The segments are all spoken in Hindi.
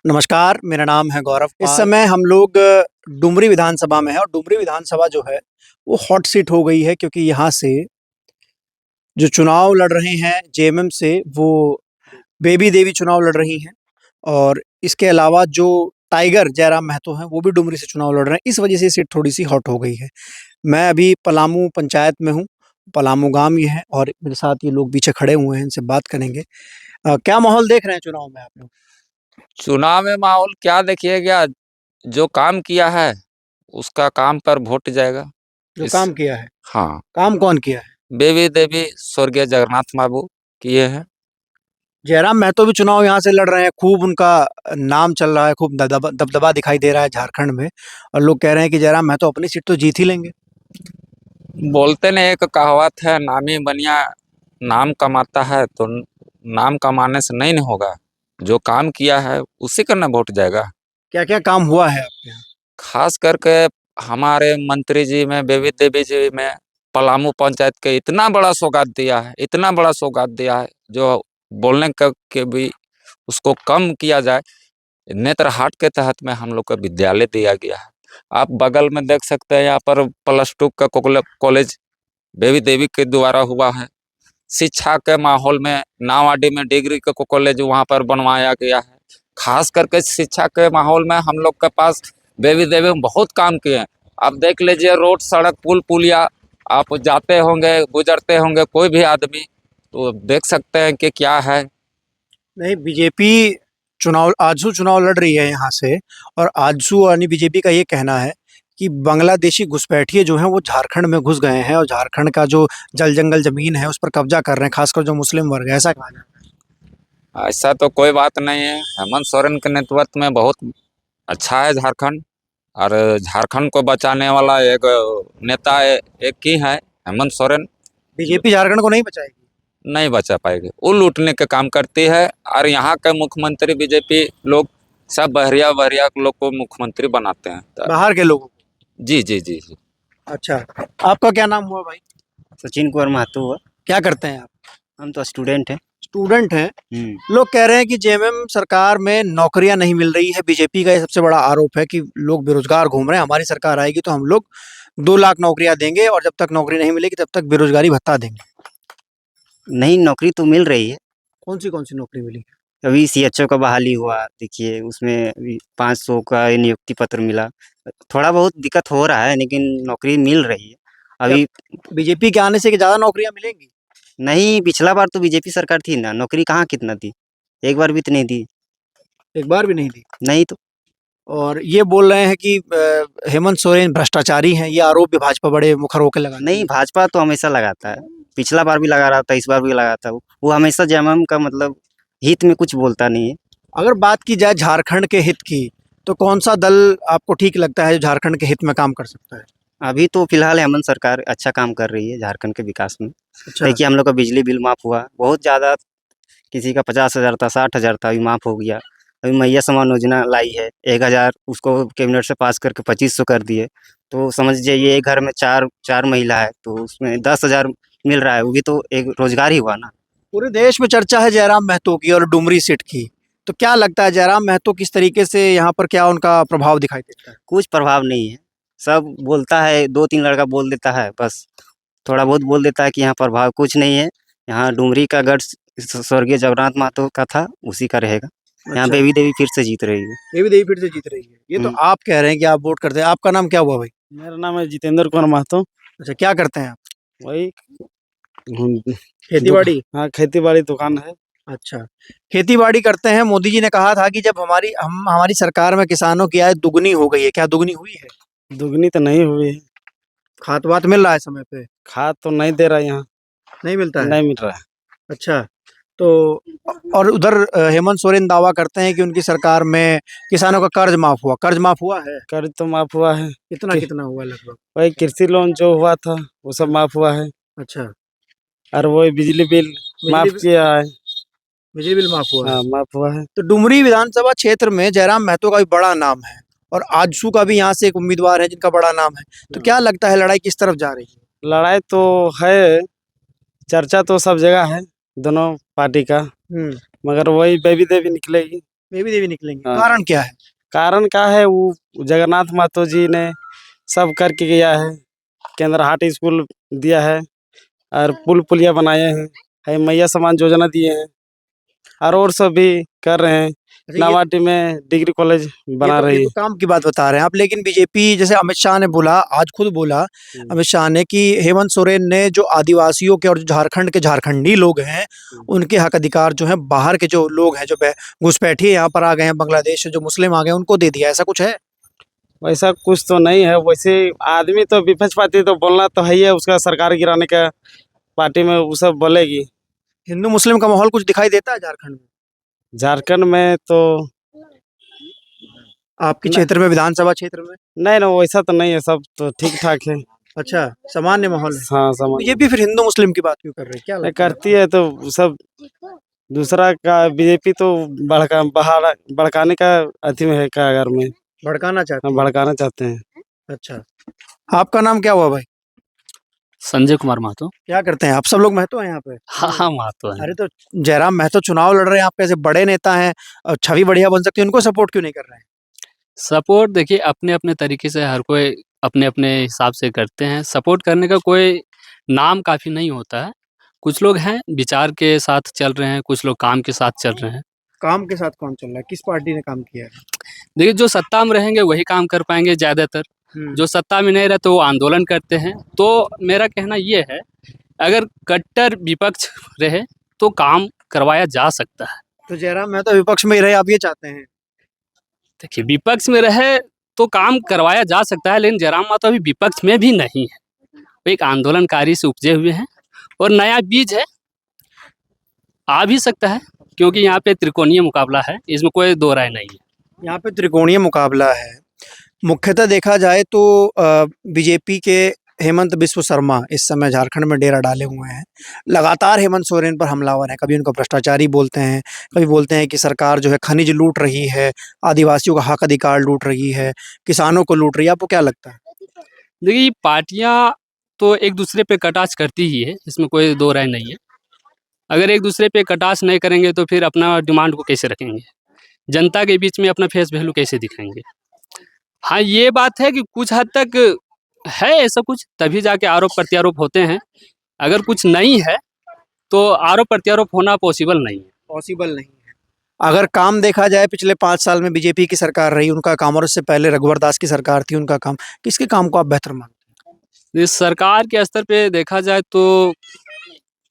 नमस्कार, मेरा नाम है गौरव। इस समय हम लोग डुमरी विधानसभा में हैं और डुमरी विधानसभा जो है, वो हॉट सीट हो गई है क्योंकि यहाँ से जो चुनाव लड़ रहे हैं जेएमएम से, वो बेबी देवी चुनाव लड़ रही हैं और इसके अलावा जो टाइगर जयराम महतो हैं, वो भी डुमरी से चुनाव लड़ रहे हैं। इस वजह से ये सीट थोड़ी-सी हॉट हो गई है। मैं अभी पलामू पंचायत में हूँ, पलामू गाँव ये है और मेरे साथ ये लोग पीछे खड़े हुए हैं, इनसे बात करेंगे। क्या माहौल देख रहे हैं चुनाव में आप लोग? चुनाव में माहौल क्या देखिएगा, जो काम किया है उसका काम पर वोट जाएगा। जो इस काम किया है, हाँ, काम कौन किया है? बेबी देवी स्वर्गीय जगन्नाथ बाबू किए हैं। जयराम महतो भी चुनाव यहाँ से लड़ रहे हैं, खूब उनका नाम चल रहा है, खूब दबदबा दिखाई दे रहा है झारखंड में और लोग कह रहे हैं कि जयराम महतो अपनी सीट तो जीत ही लेंगे। बोलते ने एक कहावत है, नामी बनिया नाम कमाता है, तो नाम कमाने से नहीं होगा। जो काम किया है उसी का ना वोट जाएगा। क्या-क्या काम हुआ है आपके यहाँ? खास करके हमारे मंत्री जी में, बेबी देवी जी में, पलामू पंचायत के इतना बड़ा सौगात दिया है, इतना बड़ा सौगात दिया है, जो बोलने के भी उसको कम किया जाए। नेत्र हाट के तहत में हम लोग का विद्यालय दिया गया है। आप बगल में देख सकते हैं, यहाँ पर +2 का कॉलेज बेबी देवी के द्वारा हुआ है। शिक्षा के माहौल में नावाडी में डिग्री का कॉलेज वहाँ पर बनवाया गया है। खास करके शिक्षा के माहौल में हम लोग के पास बेबी देवी में बहुत काम किए हैं। आप देख लीजिए, रोड, सड़क, पुल पुलिया, आप जाते होंगे, गुजरते होंगे कोई भी आदमी, तो देख सकते हैं कि क्या है। नहीं, बीजेपी चुनाव आजसू चुनाव लड़ रही है यहाँ से और आजसू यानी बीजेपी का ये कहना है कि बांग्लादेशी घुसपैठिए जो हैं वो झारखंड में घुस गए हैं और झारखंड का जो जल-जंगल ज़मीन है उस पर कब्ज़ा कर रहे हैं, खासकर जो मुस्लिम वर्ग है, ऐसा कहा जा रहा है। ऐसा तो कोई बात नहीं है। हेमंत सोरेन के नेतृत्व में बहुत अच्छा है झारखंड, और झारखंड को बचाने वाला एक नेता एक ही है, हेमंत सोरेन। बीजेपी झारखंड को नहीं बचाएगी। नहीं बचा पाएगी, वो लूटने का काम करती है। और यहाँ के मुख्यमंत्री बीजेपी लोग सब बहरिया बहरिया लोग को मुख्यमंत्री बनाते हैं। बाहर के लोगों को। जी जी जी जी। अच्छा, आपका क्या नाम हुआ भाई? सचिन कुमार महतो हुआ। क्या करते हैं आप? हम तो स्टूडेंट हैं। स्टूडेंट हैं। लोग कह रहे हैं कि जेएमएम सरकार में नौकरियां नहीं मिल रही है। बीजेपी का ये सबसे बड़ा आरोप है कि लोग बेरोजगार घूम रहे हैं। हमारी सरकार आएगी तो हम लोग 2 लाख नौकरियां देंगे और जब तक नौकरी नहीं मिलेगी तब तक बेरोजगारी भत्ता देंगे। नहीं, नौकरी तो मिल रही है। कौन सी नौकरी मिली? अभी सीएचओ का बहाली हुआ, देखिए उसमें अभी 500 का नियुक्ति पत्र मिला। थोड़ा बहुत दिक्कत हो रहा है लेकिन नौकरी मिल रही है अभी। बीजेपी के आने से कि ज्यादा नौकरियां मिलेंगी? नहीं, पिछला बार तो बीजेपी सरकार थी ना, नौकरी कहाँ कितना दी, एक बार भी तो नहीं दी। एक बार भी नहीं दी। नहीं तो। और ये बोल रहे हैं कि हेमंत सोरेन भ्रष्टाचारी हैं। ये आरोप भी भाजपा बड़े मुखर होकर लगा। नहीं, भाजपा तो हमेशा लगाता है, पिछला बार भी लगा रहा था, इस बार भी लगा था। वो हमेशा जेएमएम का मतलब हित में कुछ बोलता नहीं है। अगर बात की जाए झारखंड के हित की, तो कौन सा दल आपको ठीक लगता है जो झारखंड के हित में काम कर सकता है? अभी तो फिलहाल हेमंत सरकार अच्छा काम कर रही है झारखंड के विकास में। अच्छा। देखिए हम लोग का बिजली बिल माफ़ हुआ, बहुत ज़्यादा, किसी का 50,000 था, 60,000 था, अभी माफ़ हो गया। अभी मैया समान योजना लाई है, 1,000 उसको कैबिनेट से पास करके 2,500 कर दिए। तो समझ जाइए एक घर में चार महिला है तो उसमें 10,000 मिल रहा है, वो भी तो एक रोजगार ही हुआ ना। पूरे देश में चर्चा है जयराम महतो की और डुमरी सीट की। तो क्या लगता है जयराम महतो किस तरीके से यहाँ पर क्या उनका प्रभाव दिखाई देता है? कुछ प्रभाव नहीं है, सब बोलता है, 2-3 लड़का बोल देता है बस, थोड़ा बहुत बोल देता है कि यहाँ प्रभाव कुछ नहीं है। यहाँ डुमरी का गढ़ स्वर्गीय जगन्नाथ महतो का था, उसी का रहेगा। यहाँ अच्छा। बेबी देवी फिर से जीत रही है। देवी देवी फिर से जीत रही है। ये तो आप कह रहे हैं कि आप वोट करते हैं। आपका नाम क्या हुआ भाई? मेरा नाम है जितेंद्र कुमार महतो। अच्छा, क्या करते हैं आप? वही खेती-बाड़ी? हाँ, खेती-बाड़ी दुकान है। अच्छा, खेती-बाड़ी करते हैं। मोदी जी ने कहा था कि जब हमारी सरकार में किसानों की आय दुगनी हो गई है। क्या दुगनी हुई है? दुगनी तो नहीं हुई है। खाद-वाद मिल रहा है समय पे? खाद तो नहीं दे रहा यहाँ। नहीं मिलता है? नहीं मिल रहा है। अच्छा, तो और उधर हेमंत सोरेन दावा करते हैं कि उनकी सरकार में किसानों का कर्ज माफ हुआ। कर्ज माफ हुआ है? कर्ज तो माफ हुआ है। कितना हुआ लगभग? वही कृषि लोन जो हुआ था वो सब माफ हुआ है, अच्छा, और वही बिजली बिल माफ किया है। बिजली बिल माफ हुआ है। हाँ, माफ हुआ है। तो डुमरी विधानसभा क्षेत्र में जयराम महतो का भी बड़ा नाम है और आजसू का भी यहाँ से एक उम्मीदवार है जिनका बड़ा नाम है। तो क्या लगता है लड़ाई किस तरफ जा रही है? लड़ाई तो है, चर्चा तो सब जगह है दोनों पार्टी का, मगर वही बेबी देवी निकलेगी। बेबी देवी निकलेंगे, हाँ। कारण क्या है? कारण क्या है, वो जगन्नाथ महतो जी ने सब करके गया है। केंद्र हाट स्कूल दिया है और पुल पुलिया बनाए हैं, है मैया सम्मान योजना दिए हैं और सब भी कर रहे हैं। अच्छा, नावाटी में डिग्री कॉलेज बना ये रही तो काम की बात बता रहे हैं आप, लेकिन बीजेपी जैसे अमित शाह ने बोला, आज खुद बोला हम्म। अमित शाह ने कि हेमंत सोरेन ने जो आदिवासियों के और जो झारखंड के झारखंडी लोग हैं उनके हक अधिकार जो है बाहर के जो लोग हैं जो घुसपैठिए यहाँ पर आ गए हैं बांग्लादेश से, जो मुस्लिम आ गए हैं, उनको दे दिया, ऐसा कुछ है? वैसा कुछ तो नहीं है। वैसे आदमी तो विपक्ष पार्टी तो बोलना तो है ही है, उसका सरकार गिराने का पार्टी में वो सब बोलेगी। हिंदू मुस्लिम का माहौल कुछ दिखाई देता है झारखंड में? झारखंड में तो आपके न- क्षेत्र में, विधानसभा क्षेत्र में? नहीं ना, वैसा तो नहीं है, सब तो ठीक ठाक है। अच्छा, सामान्य माहौल है। हाँ, समझ बीजेपी फिर हिंदू मुस्लिम की बात क्यों कर रही है, क्या लगता है करती है तो सब दूसरा का बीजेपी तो भड़काने का अथी में है, कागर में आपको? भड़काना चाहते हम हैं? भड़काना चाहते हैं। अच्छा, आपका नाम क्या हुआ भाई? संजय कुमार महतो। क्या करते हैं आप? सब लोग महतो हैं यहाँ पे? हाँ हाँ महतो है। अरे तो जयराम महतो चुनाव लड़ रहे हैं, आप कैसे बड़े नेता हैं और छवि बढ़िया बन सकती है, उनको सपोर्ट क्यों नहीं कर रहे हैं? सपोर्ट देखिए अपने अपने तरीके से हर कोई अपने अपने हिसाब से करते हैं। सपोर्ट करने का कोई नाम काफ़ी नहीं होता है। कुछ लोग हैं विचार के साथ चल रहे हैं, कुछ लोग काम के साथ चल रहे हैं। काम के साथ कौन चल रहा है? किस पार्टी ने काम किया है? देखिए जो सत्ता में रहेंगे वही काम कर पाएंगे ज़्यादातर। जो सत्ता में नहीं रहते वो आंदोलन करते हैं। तो मेरा कहना ये है, अगर कट्टर विपक्ष रहे तो काम करवाया जा सकता है। तो जयराम महतो विपक्ष में ही रहे, आप ये चाहते हैं? देखिए विपक्ष में रहे तो काम करवाया जा सकता है, लेकिन जयराम महतो अभी विपक्ष में भी नहीं है। वो एक आंदोलनकारी से उपजे हुए हैं और नया बीज है, आ भी सकता है, क्योंकि यहाँ पे त्रिकोणीय मुकाबला है, इसमें कोई दो राय नहीं है। यहाँ पे त्रिकोणीय मुकाबला है। मुख्यतः देखा जाए तो बीजेपी के हेमंत बिस्व शर्मा इस समय झारखंड में डेरा डाले हुए हैं। लगातार हेमंत सोरेन पर हमलावर हैं। कभी उनको भ्रष्टाचारी बोलते हैं, कभी बोलते हैं कि सरकार जो है खनिज लूट रही है, आदिवासियों का हक अधिकार लूट रही है, किसानों को लूट रही है। आपको क्या लगता है? देखिए पार्टियाँ तो एक दूसरे पे कटाक्ष करती ही है, इसमें कोई दो राय नहीं है। अगर एक दूसरे पे कटाक्ष नहीं करेंगे तो फिर अपना डिमांड को कैसे रखेंगे, जनता के बीच में अपना फेस वैल्यू कैसे दिखाएंगे। हाँ ये बात है कि कुछ हद तक है ऐसा कुछ, तभी जाके आरोप प्रत्यारोप होते हैं। अगर कुछ नहीं है तो आरोप प्रत्यारोप होना पॉसिबल नहीं है। पॉसिबल नहीं है। अगर काम देखा जाए, पिछले 5 साल में बीजेपी की सरकार रही, उनका काम, और उससे पहले रघुवर दास की सरकार थी, उनका काम, किसके काम को आप बेहतर मानते हैं? इस सरकार के स्तर पे देखा जाए तो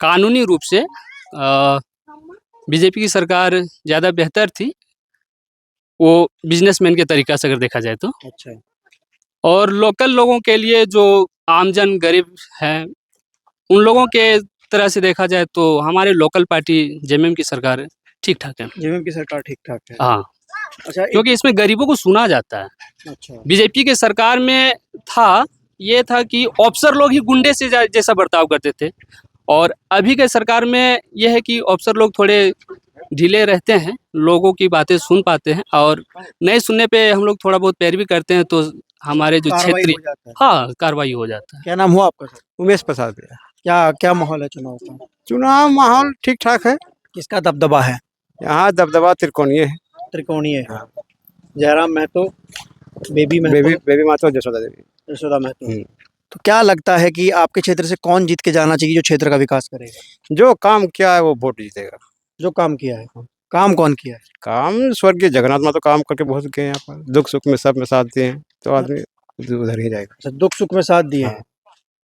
कानूनी रूप से बीजेपी की सरकार ज़्यादा बेहतर थी, वो बिजनेसमैन के तरीक़ा से अगर देखा जाए तो। अच्छा, और लोकल लोगों के लिए जो आमजन गरीब हैं, उन लोगों के तरह से देखा जाए तो हमारे लोकल पार्टी जेएमएम की सरकार ठीक ठाक है। जेएमएम की सरकार ठीक ठाक है। हाँ, अच्छा, क्योंकि इसमें गरीबों को सुना जाता है। अच्छा, बीजेपी के सरकार में ये था कि अफसर लोग ही गुंडे से जैसा बर्ताव करते थे, और अभी के सरकार में यह है कि अफसर लोग थोड़े ढीले रहते हैं, लोगों की बातें सुन पाते हैं, और नहीं सुनने पे हम लोग थोड़ा बहुत पैरवी करते हैं तो हमारे जो कार्रवाई क्षेत्रीय हो जाता है। हाँ कार्रवाई हो जाता है। क्या नाम हुआ आपका सर? उमेश प्रसाद भैया। क्या क्या माहौल है चुनाव का? चुनाव माहौल ठीक ठाक है। किसका दबदबा है? यहाँ दबदबा त्रिकोणीय है। त्रिकोणीय है। जयराम महतो, बेबी बेबी बेबी माता और जसोदा देवी। यशोदा महतो। तो क्या लगता है कि आपके क्षेत्र से कौन जीत के जाना चाहिए जो क्षेत्र का विकास करेगा? जो काम किया है वो वोट जीतेगा। जो काम किया है। काम कौन किया है? काम स्वर्गीय जगन्नाथ माता काम करके बहुत गए यहाँ पर, दुख सुख में सब में साथ दिए हैं, तो आदमी उधर ही जाएगा। अच्छा, दुख सुख में साथ दिए हैं।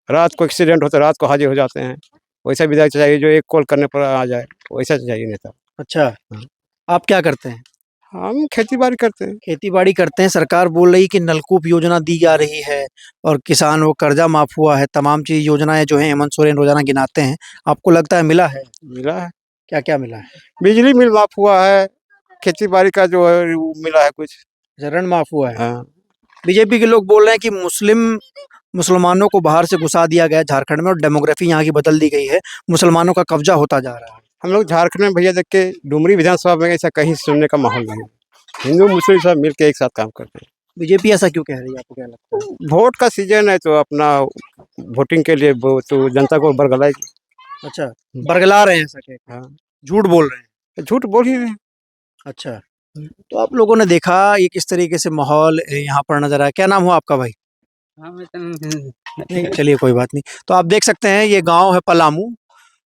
रात को एक्सीडेंट होता है, रात को हाजिर हो जाते हैं। वैसा विधायक चाहिए जो एक कॉल करने पर आ जाए, वैसा चाहिए नेता। अच्छा, आप क्या करते हैं? हम खेती बाड़ी करते हैं। खेती बाड़ी करते हैं। सरकार बोल रही कि नलकूप योजना दी जा रही है और किसान वो कर्जा माफ हुआ है, तमाम चीज योजनाएं जो है हेमंत सोरेन रोजाना गिनाते हैं। आपको लगता है मिला है? मिला है, क्या क्या मिला है? बिजली बिल माफ हुआ है, खेती बाड़ी का जो है वो मिला है कुछ। ऋण माफ हुआ है। हाँ, बीजेपी के लोग बोल रहे हैं कि मुसलमानों को बाहर से घुसा दिया गया झारखंड में और डेमोग्राफी यहाँ की बदल दी गई है, मुसलमानों का कब्जा होता जा रहा है। हम लोग झारखंड में भैया देख के डुमरी विधानसभा में ऐसा कहीं सुनने का माहौल नहीं है। हिंदू मुस्लिम सब मिलके एक साथ काम करते हैं। बीजेपी ऐसा क्यों कह रही है, आपको क्या लगता है? वोट का सीजन है तो अपना वोटिंग के लिए वो तो जनता को बरगलाएगी। अच्छा, बरगला रहे हैं ऐसा कह के। हाँ, झूठ बोल रहे हैं। झूठ बोल ही रहे हैं। अच्छा, तो आप लोगों ने देखा ये किस तरीके से माहौल यहाँ पर नजर आया। क्या नाम हुआ आपका भाई? नहीं, चलिए कोई बात नहीं। तो आप देख सकते हैं ये गांव है पलामू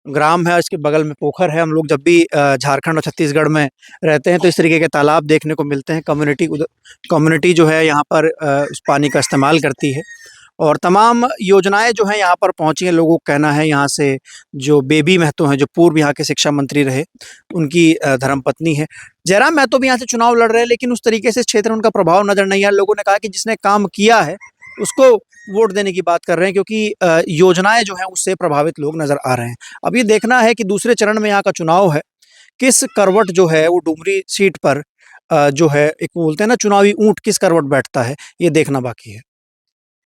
ग्राम है, इसके बगल में पोखर है। हम लोग जब भी झारखंड और छत्तीसगढ़ में रहते हैं तो इस तरीके के तालाब देखने को मिलते हैं। कम्युनिटी जो है यहाँ पर उस पानी का इस्तेमाल करती है और तमाम योजनाएं जो हैं यहाँ पर पहुँची हैं। लोगों का कहना है यहाँ से जो बेबी महतो हैं, जो पूर्व यहाँ के शिक्षा मंत्री रहे, उनकी धर्मपत्नी है। जयराम महतो भी यहाँ से चुनाव लड़ रहे हैं, लेकिन उस तरीके से इस क्षेत्र में उनका प्रभाव नजर नहीं आया। लोगों ने कहा कि जिसने काम किया है उसको वोट देने की बात कर रहे हैं, क्योंकि योजनाएं जो हैं उससे प्रभावित लोग नजर आ रहे हैं। अब ये देखना है कि दूसरे चरण में यहाँ का चुनाव है, किस करवट जो है वो डुमरी सीट पर जो है एक बोलते हैं ना चुनावी ऊंट, किस करवट बैठता है, ये देखना बाकी है।